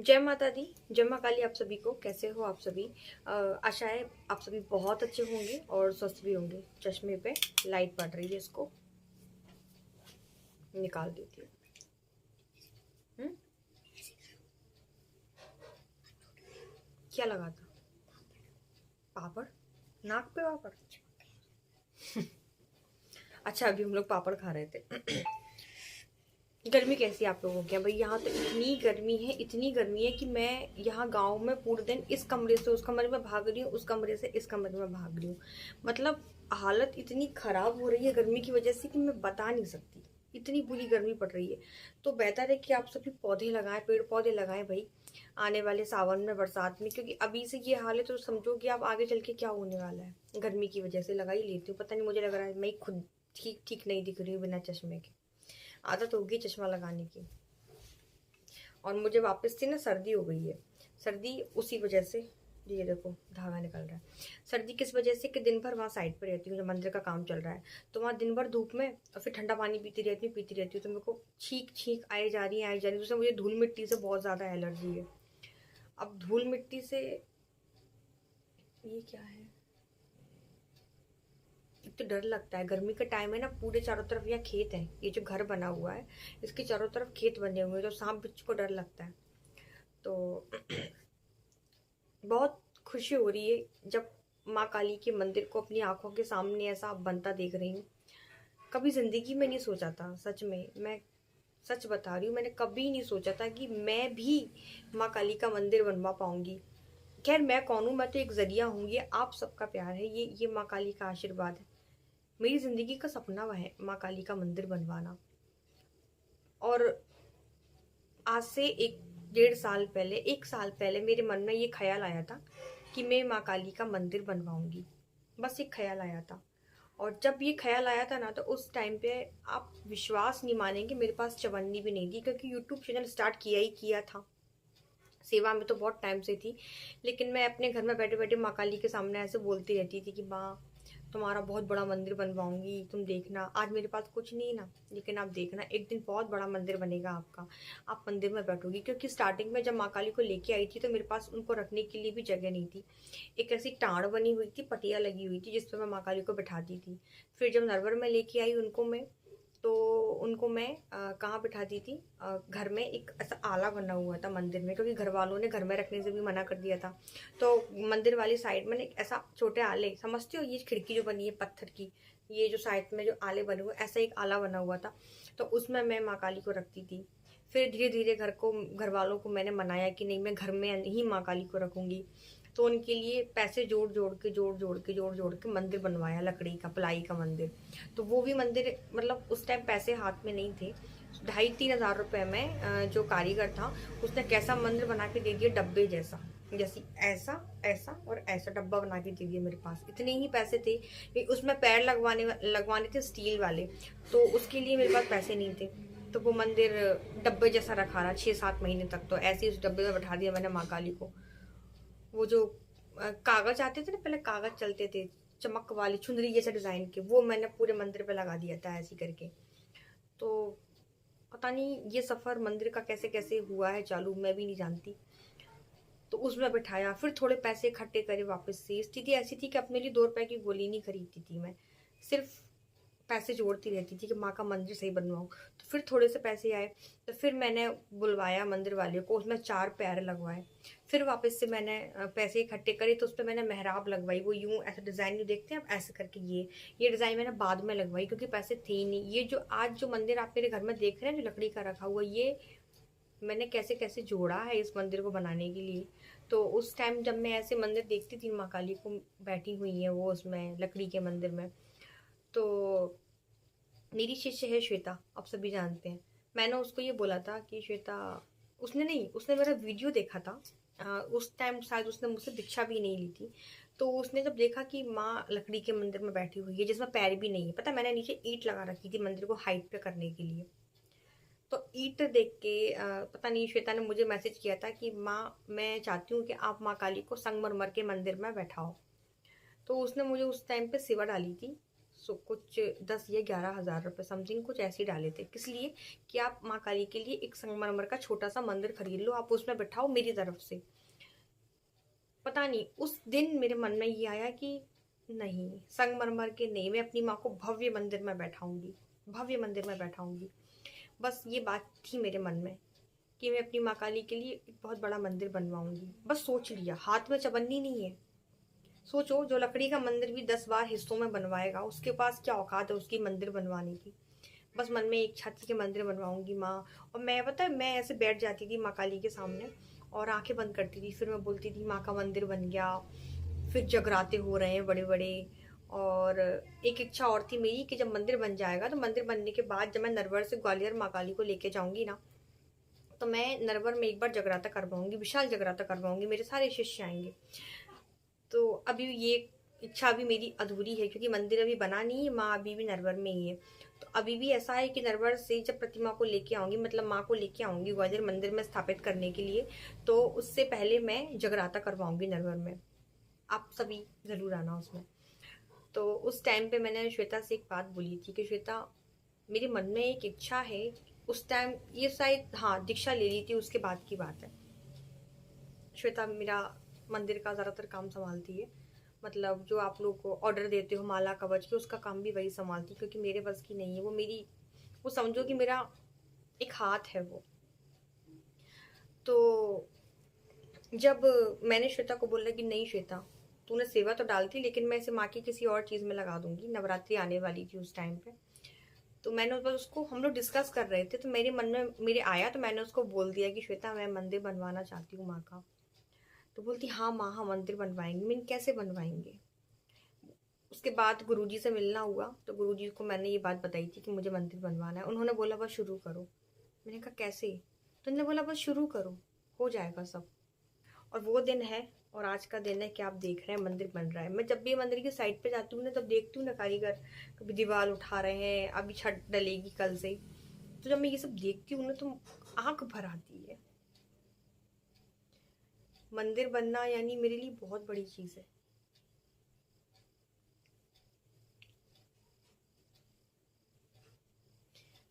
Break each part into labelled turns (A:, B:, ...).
A: जय माता दी। जय माँ काली। आप सभी को कैसे हो आप सभी। आशा है आप सभी बहुत अच्छे होंगे और स्वस्थ भी होंगे। चश्मे पे लाइट पड़ रही है, इसको निकाल देती हूँ। हम्म? क्या लगा था? पापड़? नाक पे पापड़? अच्छा, अभी हम लोग पापड़ खा रहे थे। गर्मी कैसी है आप लोगों के यहाँ? भाई यहाँ तो इतनी गर्मी है, इतनी गर्मी है कि मैं यहाँ गांव में पूरे दिन इस कमरे से उस कमरे में भाग रही हूँ, उस कमरे से इस कमरे में भाग रही हूँ। मतलब हालत इतनी खराब हो रही है गर्मी की वजह से कि मैं बता नहीं सकती, इतनी बुरी गर्मी पड़ रही है। तो बेहतर है कि आप सभी पौधे लगाएं, पेड़ पौधे लगाएं भाई, आने वाले सावन में, बरसात में। क्योंकि अभी से ये हाल है तो समझो कि आप आगे चल के क्या होने वाला है। गर्मी की वजह से लगा ही लेती हूँ, पता नहीं, मुझे लग रहा है मैं खुद ठीक ठीक नहीं दिख रही हूँ बिना चश्मे के। आदत होगी चश्मा लगाने की। और मुझे वापस से ना सर्दी हो गई है। सर्दी उसी वजह से, ये देखो धागा निकल रहा है। सर्दी किस वजह से कि दिन भर वहाँ साइड पे रहती हूँ, जब मंदिर का काम चल रहा है तो वहाँ दिन भर धूप में, और फिर ठंडा पानी पीती रहती हूँ तो मेरे को छींक छींक आए जा रही है। उससे मुझे धूल मिट्टी से बहुत ज़्यादा एलर्जी है। अब धूल मिट्टी से, ये क्या है? एक तो डर लगता है, गर्मी का टाइम है ना, पूरे चारों तरफ यहाँ खेत है। ये जो घर बना हुआ है इसके चारों तरफ खेत बने हुए हैं, तो सांप बिच्छू को डर लगता है। तो बहुत खुशी हो रही है जब माँ काली के मंदिर को अपनी आंखों के सामने ऐसा बनता देख रही हूँ। कभी जिंदगी में नहीं सोचा था, सच में मैं सच बता रही हूँ, मैंने कभी नहीं सोचा था कि मैं भी माँ काली का मंदिर बनवा पाऊंगी। खैर मैं कौन हूँ, मैं तो एक जरिया हूँ। ये आप सबका प्यार है, ये माँ काली का आशीर्वाद है। मेरी जिंदगी का सपना वह है, माँ काली का मंदिर बनवाना। और आज से एक डेढ़ साल पहले, एक साल पहले मेरे मन में ये ख्याल आया था कि मैं माँ काली का मंदिर बनवाऊंगी। बस एक ख्याल आया था। और जब ये ख्याल आया था ना, तो उस टाइम पे आप विश्वास नहीं मानेंगे, मेरे पास चवन्नी भी नहीं थी। क्योंकि यूट्यूब चैनल स्टार्ट किया ही किया था, सेवा में तो बहुत टाइम से थी। लेकिन मैं अपने घर में बैठे बैठे माँ काली के सामने ऐसे बोलती रहती थी कि माँ, तुम्हारा बहुत बड़ा मंदिर बनवाऊंगी, तुम देखना। आज मेरे पास कुछ नहीं ना, लेकिन आप देखना एक दिन बहुत बड़ा मंदिर बनेगा आपका। आप मंदिर में बैठोगी। क्योंकि स्टार्टिंग में जब माँ काली को लेके आई थी तो मेरे पास उनको रखने के लिए भी जगह नहीं थी। एक ऐसी टाड़ बनी हुई थी, पटिया लगी हुई थी, जिसपे मैं माँ काली को बैठाती थी। फिर जब नरवर में लेके आई उनको मैं, तो उनको मैं कहाँ बिठाती थी, घर में एक ऐसा आला बना हुआ था मंदिर में, क्योंकि घर वालों ने घर में रखने से भी मना कर दिया था। तो मंदिर वाली साइड में एक ऐसा छोटे आले, समझते हो, ये खिड़की जो बनी है पत्थर की, ये जो साइड में जो आले बने हुए, ऐसा एक आला बना हुआ था। तो उसमें मैं माँ काली को रखती थी। फिर धीरे धीरे घर वालों को मैंने मनाया कि नहीं, मैं घर में ही माँ काली को रखूंगी। तो उनके लिए पैसे जोड़ जोड़ के मंदिर बनवाया, लकड़ी का, प्लाई का मंदिर। तो वो भी मंदिर, मतलब उस टाइम पैसे हाथ में नहीं थे। 2,500-3,000 रुपए में जो कारीगर था उसने कैसा मंदिर बना के दे दिया, डब्बे जैसा। जैसी ऐसा ऐसा और ऐसा डब्बा बना के दे दिया। मेरे पास इतने ही पैसे थे कि उसमें पैर लगवाने थे स्टील वाले, तो उसके लिए मेरे पास पैसे नहीं थे। तो वो मंदिर डब्बे जैसा रखा रहा 6-7 महीने तक। तो ऐसे ही उस डब्बे में बैठा दिया मैंने माँ काली को। वो जो कागज आते थे ना, पहले कागज चलते थे चमक वाली चुनरी जैसे डिजाइन के, वो मैंने पूरे मंदिर पे लगा दिया था ऐसे करके। तो पता नहीं ये सफर मंदिर का कैसे कैसे हुआ है चालू, मैं भी नहीं जानती। तो उसमें बिठाया, फिर थोड़े पैसे इकट्ठे करे वापस से। स्थिति ऐसी थी कि अपने लिए 2 रुपए की गोली नहीं खरीदती थी मैं, सिर्फ पैसे जोड़ती रहती थी कि माँ का मंदिर सही बनवाऊं। तो फिर थोड़े से पैसे आए, तो फिर मैंने बुलवाया मंदिर वाले को, उसमें 4 पैर लगवाए। फिर वापस से मैंने पैसे इकट्ठे करे, तो उस पर मैंने मेहराब लगवाई। वो यूं ऐसा डिजाइन जो देखते हैं आप ऐसे करके, ये डिजाइन मैंने बाद में लगवाई, क्योंकि पैसे थे ही नहीं। ये जो आज जो मंदिर आप मेरे घर में देख रहे हैं, जो लकड़ी का रखा हुआ, ये मैंने कैसे कैसे जोड़ा है इस मंदिर को बनाने के लिए। तो उस टाइम जब मैं ऐसे मंदिर देखती थी, माँ काली को बैठी हुई है वो उसमें लकड़ी के मंदिर में, तो मेरी शिष्य है श्वेता, आप सभी जानते हैं। मैंने उसको ये बोला था कि श्वेता, उसने नहीं, उसने मेरा वीडियो देखा था। उस टाइम शायद उसने मुझसे दीक्षा भी नहीं ली थी। तो उसने जब देखा कि माँ लकड़ी के मंदिर में बैठी हुई है जिसमें पैर भी नहीं है, पता है, मैंने नीचे ईंट लगा रखी थी मंदिर को हाइट पे करने के लिए। तो ईंट देख के पता नहीं श्वेता ने मुझे मैसेज किया था कि माँ, मैं चाहती हूँ कि आप माँ काली को संगमरमर के मंदिर में बैठाओ। तो उसने मुझे उस टाइम पे सेवा डाली थी, कुछ 10 या 11 हज़ार रुपये समथिंग कुछ ऐसे ही डाले थे। किस लिए? कि आप माँ काली के लिए एक संगमरमर का छोटा सा मंदिर खरीद लो, आप उसमें बैठाओ मेरी तरफ से। पता नहीं उस दिन मेरे मन में ये आया कि नहीं, संगमरमर के नहीं, मैं अपनी माँ को भव्य मंदिर में बैठाऊंगी, भव्य मंदिर में बैठाऊंगी। बस ये बात थी मेरे मन में कि मैं अपनी माँ काली के लिए एक बहुत बड़ा मंदिर बनवाऊंगी। बस सोच लिया, हाथ में चबन्नी नहीं है। सोचो, जो लकड़ी का मंदिर भी 10 बार हिस्सों में बनवाएगा, उसके पास क्या औकात है उसकी मंदिर बनवाने की। बस मन में एक छत के मंदिर बनवाऊंगी माँ। और मैं, पता है, मैं ऐसे बैठ जाती थी माँ काली के सामने और आंखें बंद करती थी, फिर मैं बोलती थी माँ का मंदिर बन गया। फिर जगराते हो रहे हैं बड़े बड़े। और एक इच्छा और थी मेरी कि जब मंदिर बन जाएगा तो मंदिर बनने के बाद जब मैं नरवर से ग्वालियर माँ काली को लेके जाऊंगी ना, तो मैं नरवर में एक बार जगराता करवाऊंगी, विशाल जगराता करवाऊंगी, मेरे सारे शिष्य आएंगे। तो अभी ये इच्छा अभी मेरी अधूरी है क्योंकि मंदिर अभी बना नहीं है, माँ अभी भी नरवर में ही है। तो अभी भी ऐसा है कि नरवर से जब प्रतिमा को लेके आऊंगी, मतलब माँ को लेके आऊंगी ग्वालियर मंदिर में स्थापित करने के लिए, तो उससे पहले मैं जगराता करवाऊंगी नरवर में। आप सभी जरूर आना उसमें। तो उस टाइम पे मैंने श्वेता से एक बात बोली थी कि श्वेता, मेरे मन में एक इच्छा है। उस टाइम ये शायद, हाँ, दीक्षा ले ली थी उसके बाद की बात है। श्वेता मेरा मंदिर का ज़्यादातर काम संभालती है, मतलब जो आप लोग को ऑर्डर देते हो माला कवच के, उसका काम भी वही संभालती, क्योंकि मेरे बस की नहीं है वो। मेरी, वो समझो कि मेरा एक हाथ है वो। तो जब मैंने श्वेता को बोला कि नहीं श्वेता, तूने सेवा तो डालती, लेकिन मैं इसे माँ की किसी और चीज़ में लगा दूंगी, नवरात्रि आने वाली थी उस टाइम पे। तो मैंने उस पर उसको, हम लोग डिस्कस कर रहे थे, तो मेरे मन में मेरे आया, तो मैंने उसको बोल दिया कि श्वेता मैं मंदिर बनवाना चाहती हूँ माँ का। तो बोलती हाँ माँ, हाँ मंदिर बनवाएंगे। मैंने कैसे बनवाएंगे? उसके बाद गुरुजी से मिलना हुआ, तो गुरुजी को मैंने ये बात बताई थी कि मुझे मंदिर बनवाना है। उन्होंने बोला बस शुरू करो। मैंने कहा कैसे? तो उन्होंने बोला बस शुरू करो, हो जाएगा सब। और वो दिन है, और आज का दिन है कि आप देख रहे हैं मंदिर बन रहा है। मैं जब भी मंदिर की साइड पे जाती हूँ ना, तब देखती हूँ ना कारीगर कभी दीवार उठा रहे हैं, अभी छत डलेगी कल से। तो जब मैं ये सब देखती हूँ ना, तो आंख भर आती है। मंदिर बनना यानी मेरे लिए बहुत बड़ी चीज़ है।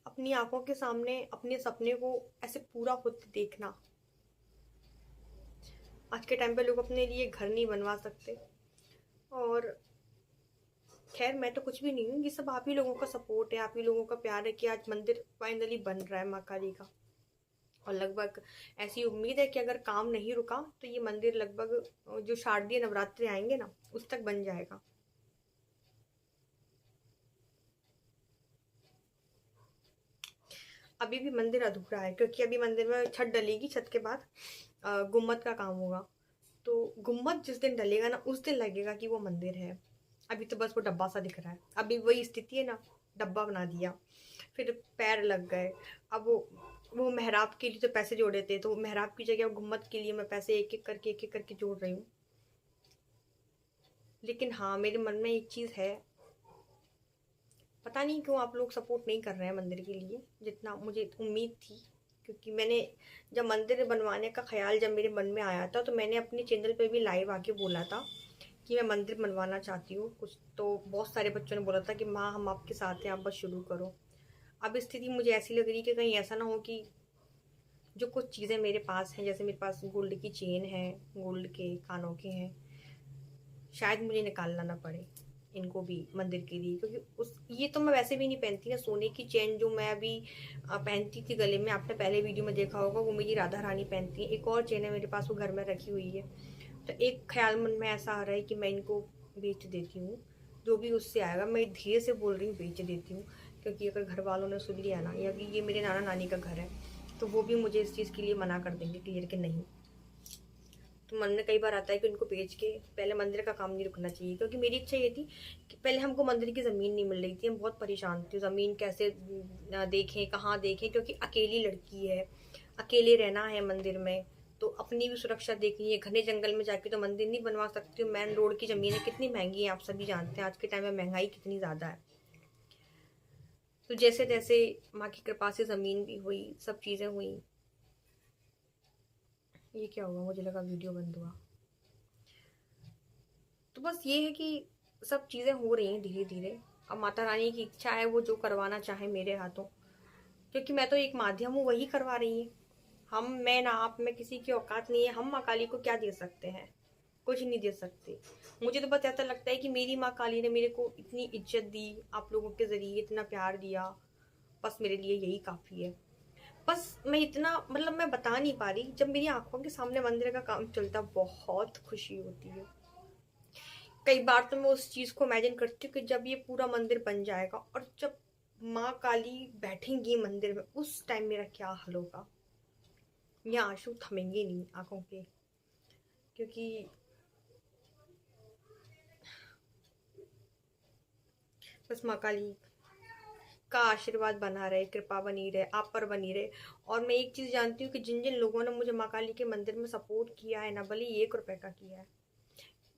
A: अपनी आंखों के सामने अपने सपने को ऐसे पूरा होते देखना। आज के टाइम पे लोग अपने लिए घर नहीं बनवा सकते। और खैर, मैं तो कुछ भी नहीं हूँ, ये सब आप ही लोगों का सपोर्ट है, आप ही लोगों का प्यार है कि आज मंदिर फाइनली बन रहा है माँ काली का। और लगभग ऐसी उम्मीद है कि अगर काम नहीं रुका तो ये मंदिर लगभग जो शारदीय नवरात्रि आएंगे ना, उस तक बन जाएगा। अभी भी मंदिर अधूरा है क्योंकि अभी मंदिर में छत डलेगी, छत के बाद गुम्मद का काम होगा। तो गुम्मद जिस दिन डलेगा ना, उस दिन लगेगा कि वो मंदिर है। अभी तो बस वो डब्बा सा दिख रहा है, अभी वही स्थिति है ना, डब्बा बना दिया, फिर पैर लग गए। अब वो मेहराब के लिए तो पैसे जोड़े थे, तो मेहराब की जगह गुम्मद के लिए मैं पैसे एक एक करके जोड़ रही हूँ। लेकिन हाँ, मेरे मन में एक चीज़ है, पता नहीं क्यों आप लोग सपोर्ट नहीं कर रहे हैं मंदिर के लिए जितना मुझे उम्मीद थी। क्योंकि मैंने जब मंदिर बनवाने का ख्याल जब मेरे मन में आया था, तो मैंने अपने चैनल पे भी लाइव आके बोला था कि मैं मंदिर बनवाना चाहती हूँ कुछ। तो बहुत सारे बच्चों ने बोला था कि माँ हम आपके साथ हैं, आप बस शुरू करो। अब स्थिति मुझे ऐसी लग रही है कि कहीं ऐसा ना हो कि जो कुछ चीज़ें मेरे पास हैं, जैसे मेरे पास गोल्ड की चेन है, गोल्ड के कानों के हैं, शायद मुझे निकालना ना पड़े इनको भी मंदिर के लिए। क्योंकि उस, ये तो मैं वैसे भी नहीं पहनती ना, सोने की चेन जो मैं अभी पहनती थी गले में, आपने पहले वीडियो में देखा होगा, वो मेरी राधा रानी पहनती है। एक और चेन है मेरे पास, वो घर में रखी हुई है। तो एक ख्याल मन में ऐसा आ रहा है कि मैं इनको बेच देती हूँ। जो भी उससे आएगा, मैं धीरे से बोल रही हूँ, बेच देती हूँ। क्योंकि अगर घर वालों ने सुन लिया ना, या कि ये मेरे नाना नानी का घर है, तो वो भी मुझे इस चीज़ के लिए मना कर देंगे क्लियर कि नहीं। तो मन में कई बार आता है कि उनको बेच के पहले मंदिर का काम नहीं रुकना चाहिए। क्योंकि मेरी इच्छा ये थी कि पहले हमको मंदिर की ज़मीन नहीं मिल रही थी, हम बहुत परेशान थे, ज़मीन कैसे देखें, कहाँ देखें, क्योंकि अकेली लड़की है, अकेले रहना है मंदिर में, तो अपनी भी सुरक्षा देखनी है। घने जंगल में जाके तो मंदिर नहीं बनवा सकती हूँ। मेन रोड की ज़मीनें कितनी महंगी हैं, आप सभी जानते हैं आज के टाइम में महंगाई कितनी ज़्यादा है। तो जैसे तैसे माँ की कृपा से ज़मीन भी हुई, सब चीज़ें हुई। ये क्या हुआ? मुझे लगा वीडियो बंद हुआ। तो बस ये है कि सब चीज़ें हो रही हैं धीरे धीरे। अब माता रानी की इच्छा है, वो जो करवाना चाहे मेरे हाथों, क्योंकि मैं तो एक माध्यम हूँ, वही करवा रही है। मैं ना आप में किसी की औकात नहीं है। हम माँ काली को क्या दे सकते हैं? कुछ नहीं दे सकते। मुझे तो बस ऐसा लगता है कि मेरी माँ काली ने मेरे को इतनी इज्जत दी, आप लोगों के जरिए इतना प्यार दिया, बस मेरे लिए यही काफी है। बस मैं इतना, मतलब मैं बता नहीं पा रही, जब मेरी आंखों के सामने मंदिर का काम चलता बहुत खुशी होती है। कई बार तो मैं उस चीज को इमेजिन करती हूँ कि जब ये पूरा मंदिर बन जाएगा और जब माँ काली बैठेंगी मंदिर में, उस टाइम मेरा क्या हाल होगा। ये आंसू थमेंगे नहीं आंखों के, क्योंकि बस माँ काली का आशीर्वाद बना रहे, कृपा बनी रहे, आप पर बनी रहे। और मैं एक चीज जानती हूँ कि जिन जिन लोगों ने मुझे माँ काली के मंदिर में सपोर्ट किया है ना, भले 1 रुपए का किया है,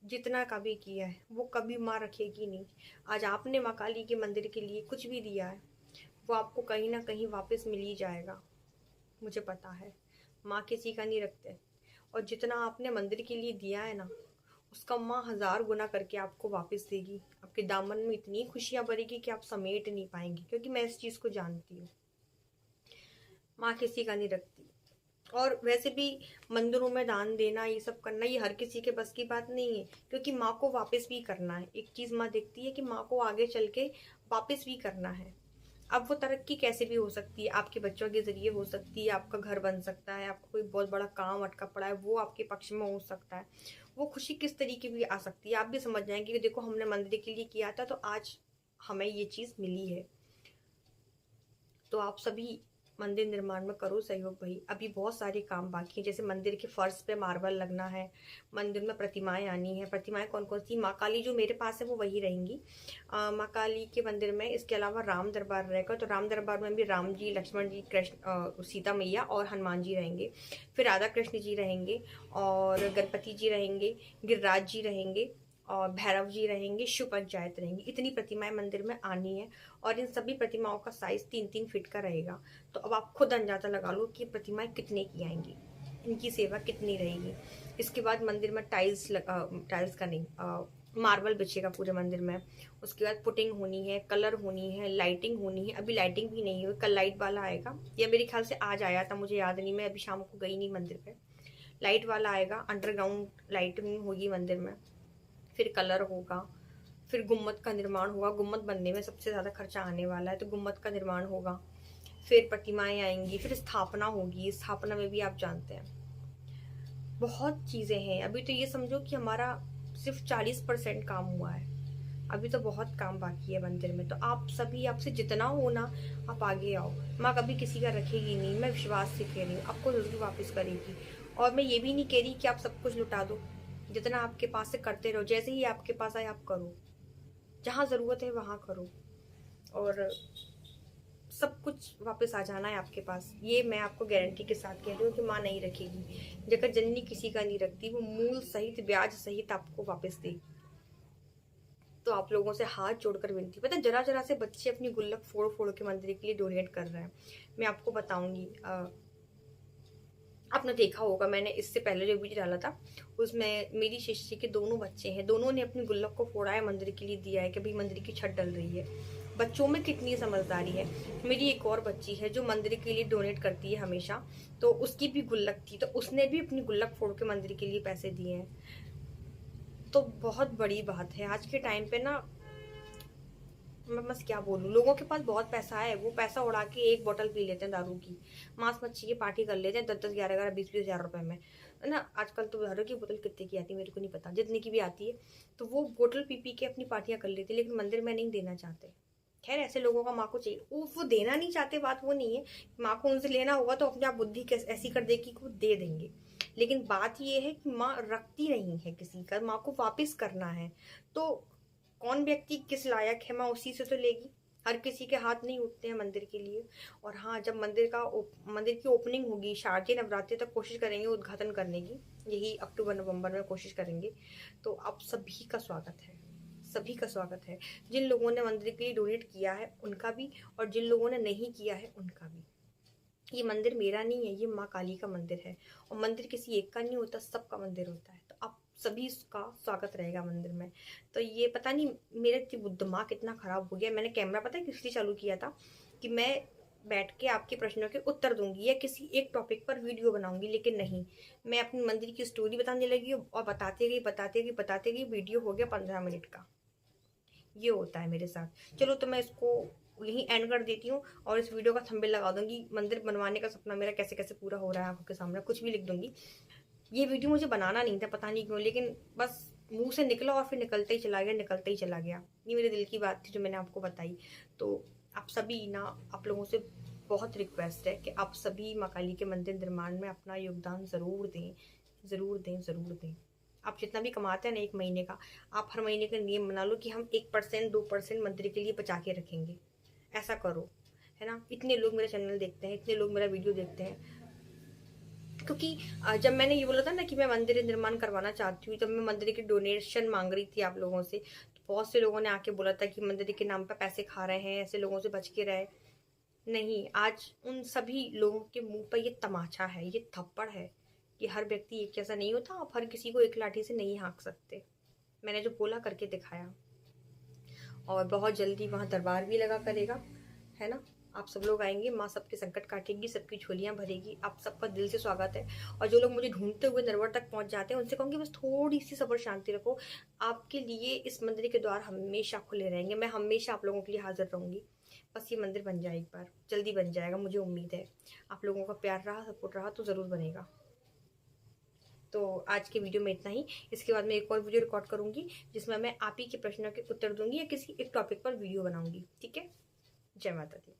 A: जितना का भी किया है, वो कभी माँ रखेगी नहीं। आज आपने माँ काली के मंदिर के लिए कुछ भी दिया है, वो आपको कहीं ना कहीं वापस मिल ही जाएगा, मुझे पता है। माँ किसी का नहीं रखते। और जितना आपने मंदिर के लिए दिया है ना, उसका माँ 1000 गुना करके आपको वापस देगी। आपके दामन में इतनी खुशियां भरेगी कि आप समेट नहीं पाएंगे, क्योंकि मैं इस चीज को जानती हूँ। माँ किसी का नहीं रखती। और वैसे भी मंदिरों में दान देना, ये सब करना, ये हर किसी के बस की बात नहीं है, क्योंकि माँ को वापस भी करना है। एक चीज माँ देखती है कि माँ को आगे चल के वापस भी करना है। अब वो तरक्की कैसे भी हो सकती है, आपके बच्चों के जरिए हो सकती है, आपका घर बन सकता है, आपका कोई बहुत बड़ा काम अटका पड़ा है वो आपके पक्ष में हो सकता है। वो खुशी किस तरीके की आ सकती है, आप भी समझ जाएंगे कि देखो हमने मंदिर के लिए किया था, तो आज हमें ये चीज मिली है। तो आप सभी मंदिर निर्माण में करो सहयोग भाई। अभी बहुत सारे काम बाकी हैं, जैसे मंदिर के फर्श पे मार्बल लगना है, मंदिर में प्रतिमाएं आनी है। प्रतिमाएं कौन कौन सी? माँ काली जो मेरे पास है वो वही रहेंगी माँ काली के मंदिर में। इसके अलावा राम दरबार रहेगा, तो राम दरबार में भी राम जी, लक्ष्मण जी, कृष्ण, सीता मैया और हनुमान जी रहेंगे। फिर राधा कृष्ण जी रहेंगे, और गणपति जी रहेंगे, गिरिराज जी रहेंगे, और भैरव जी रहेंगे, शिव पंचायत रहेंगी। इतनी प्रतिमाएं मंदिर में आनी है, और इन सभी प्रतिमाओं का साइज 3-3 फीट का रहेगा। तो अब आप खुद अंदाजा लगा लो कि प्रतिमाएं कितने की आएंगी, इनकी सेवा कितनी रहेगी। इसके बाद मंदिर में टाइल्स का नहीं, मार्बल बिछेगा पूरे मंदिर में। उसके बाद पुटिंग होनी है, कलर होनी है, लाइटिंग होनी है। अभी लाइटिंग भी नहीं हुई, कल लाइट वाला आएगा, या मेरे ख्याल से आज आया था, मुझे याद नहीं, मैं अभी शाम को गई नहीं मंदिर पे। लाइट वाला आएगा, अंडरग्राउंड लाइटिंग होगी मंदिर में। फिर कलर होगा, फिर गुम्मद का निर्माण होगा। गुम्मद बनने में सबसे ज्यादा खर्चा आने वाला है, तो गुम्मद का निर्माण होगा। फिर प्रतिमाएं आएंगी, फिर स्थापना होगी। स्थापना में भी आप जानते हैं बहुत चीजें हैं। अभी तो ये समझो कि हमारा सिर्फ 40% काम हुआ है, अभी तो बहुत काम बाकी है मंदिर में। तो आप सभी, आपसे जितना हो ना, आप आगे आओ। माँ कभी किसी का रखेगी नहीं, मैं विश्वास से कह रही हूँ, आपको जरूर वापस करेगी। और मैं ये भी नहीं कह रही कि आप सब कुछ लुटा दो, जितना आपके पास से करते रहो, जैसे ही आपके पास आए आप करो, जहाँ जरूरत है वहां करो, और सब कुछ वापस आ जाना है आपके पास। ये मैं आपको गारंटी के साथ कह रही हूँ कि माँ नहीं रखेगी। जगत जननी किसी का नहीं रखती, वो मूल सहित ब्याज सहित आपको वापस देगी। तो आप लोगों से हाथ जोड़कर विनती, पता है जरा जरा से बच्चे अपनी गुल्लक फोड़ फोड़ के मंदिर के लिए डोनेट कर रहे हैं। मैं आपको बताऊंगी, आपने देखा होगा, मैंने इससे पहले जो वीडियो डाला था उसमें मेरी शिष्य के दोनों बच्चे हैं, दोनों ने अपनी गुल्लक को फोड़ा है, मंदिर के लिए दिया है कि भाई मंदिर की छत डल रही है। बच्चों में कितनी समझदारी है। मेरी एक और बच्ची है जो मंदिर के लिए डोनेट करती है हमेशा, तो उसकी भी गुल्लक थी, तो उसने भी अपनी गुल्लक फोड़ के मंदिर के लिए पैसे दिए हैं। तो बहुत बड़ी बात है आज के टाइम पे ना। मैं बस क्या बोलूं, लोगों के पास बहुत पैसा है, वो पैसा उड़ा के एक बोतल पी लेते हैं दारू की, मांस मच्छी की पार्टी कर लेते हैं 10-10, 11-11, 20-20 हजार रुपए में, है ना। आजकल तो दारू की बोतल कितने की आती है मेरे को नहीं पता, जितने की भी आती है, तो वो बोतल पी पी के अपनी पार्टियां कर लेते हैं, लेकिन मंदिर में नहीं देना चाहते। खैर ऐसे लोगों का माँ को चाहिए, वो देना नहीं चाहते, बात वो नहीं है। माँ को उनसे लेना होगा तो अपने आप बुद्धि ऐसी कर देगी कि वो दे देंगे। लेकिन बात ये है कि माँ रखती नहीं है किसी का, माँ को वापिस करना है। तो कौन व्यक्ति किस लायक है, माँ उसी से तो लेगी। हर किसी के हाथ नहीं उठते हैं मंदिर के लिए। और हाँ, जब मंदिर की ओपनिंग होगी, शारदीय नवरात्रि तक कोशिश करेंगे उद्घाटन करने की, यही अक्टूबर नवंबर में कोशिश करेंगे। तो आप सभी का स्वागत है, सभी का स्वागत है। जिन लोगों ने मंदिर के लिए डोनेट किया है उनका भी, और जिन लोगों ने नहीं किया है उनका भी। ये मंदिर मेरा नहीं है, ये माँ काली का मंदिर है, और मंदिर किसी एक का नहीं होता, सबका मंदिर होता है। तो आप सभी का स्वागत रहेगा मंदिर में। तो ये पता नहीं मेरा दिमाग कितना ख़राब हो गया, मैंने कैमरा पता है किस लिए चालू किया था कि मैं बैठ के आपके प्रश्नों के उत्तर दूंगी या किसी एक टॉपिक पर वीडियो बनाऊंगी, लेकिन नहीं, मैं अपनी मंदिर की स्टोरी बताने लगी और बताते गई वीडियो हो गया 15 मिनट का। ये होता है मेरे साथ। चलो तो मैं इसको यहीं एंड कर देती हूँ और इस वीडियो का थंबनेल लगा दूंगी, मंदिर बनवाने का सपना मेरा कैसे कैसे पूरा हो रहा है आंखों के सामने, कुछ भी लिख दूंगी। ये वीडियो मुझे बनाना नहीं था, पता नहीं क्यों, लेकिन बस मुंह से निकला और फिर निकलते ही चला गया। ये मेरे दिल की बात थी जो मैंने आपको बताई। तो आप सभी ना, आप लोगों से बहुत रिक्वेस्ट है कि आप सभी माँ काली के मंदिर निर्माण में अपना योगदान ज़रूर दें, ज़रूर दें, ज़रूर दें। आप जितना भी कमाते हैं ना 1 महीने का, आप हर महीने का नियम बना लो कि हम 1% 2% मंदिर के लिए बचा के रखेंगे। ऐसा करो, है ना। इतने लोग मेरा चैनल देखते हैं, इतने लोग मेरा वीडियो देखते हैं, क्योंकि जब मैंने ये बोला था ना कि मैं मंदिर निर्माण करवाना चाहती हूँ, जब मैं मंदिर की डोनेशन मांग रही थी आप लोगों से, तो बहुत से लोगों ने आके बोला था कि मंदिर के नाम पर पैसे खा रहे हैं, ऐसे लोगों से बच के रहे। नहीं, आज उन सभी लोगों के मुंह पर ये तमाचा है, ये थप्पड़ है कि हर व्यक्ति एक जैसा नहीं होता, आप हर किसी को एक लाठी से नहीं हाँक सकते। मैंने जो बोला करके दिखाया, और बहुत जल्दी वहाँ दरबार भी लगा करेगा, है ना। आप सब लोग आएंगे, माँ सबके संकट काटेगी, सबकी झोलियाँ भरेगी, आप सबका दिल से स्वागत है। और जो लोग मुझे ढूंढते हुए नरवर तक पहुँच जाते हैं, उनसे कहूँगी बस थोड़ी सी सब्र शांति रखो, आपके लिए इस मंदिर के द्वार हमेशा खुले रहेंगे, मैं हमेशा आप लोगों के लिए हाजिर रहूँगी। बस ये मंदिर बन जाए, एक बार जल्दी बन जाएगा, मुझे उम्मीद है। आप लोगों का प्यार रहा, सपोर्ट रहा तो ज़रूर बनेगा। तो आज के वीडियो में इतना ही। इसके बाद मैं एक और वीडियो रिकॉर्ड करूँगी जिसमें मैं आप ही के प्रश्नों के उत्तर दूंगी या किसी एक टॉपिक पर वीडियो बनाऊंगी। ठीक है। जय माता दी।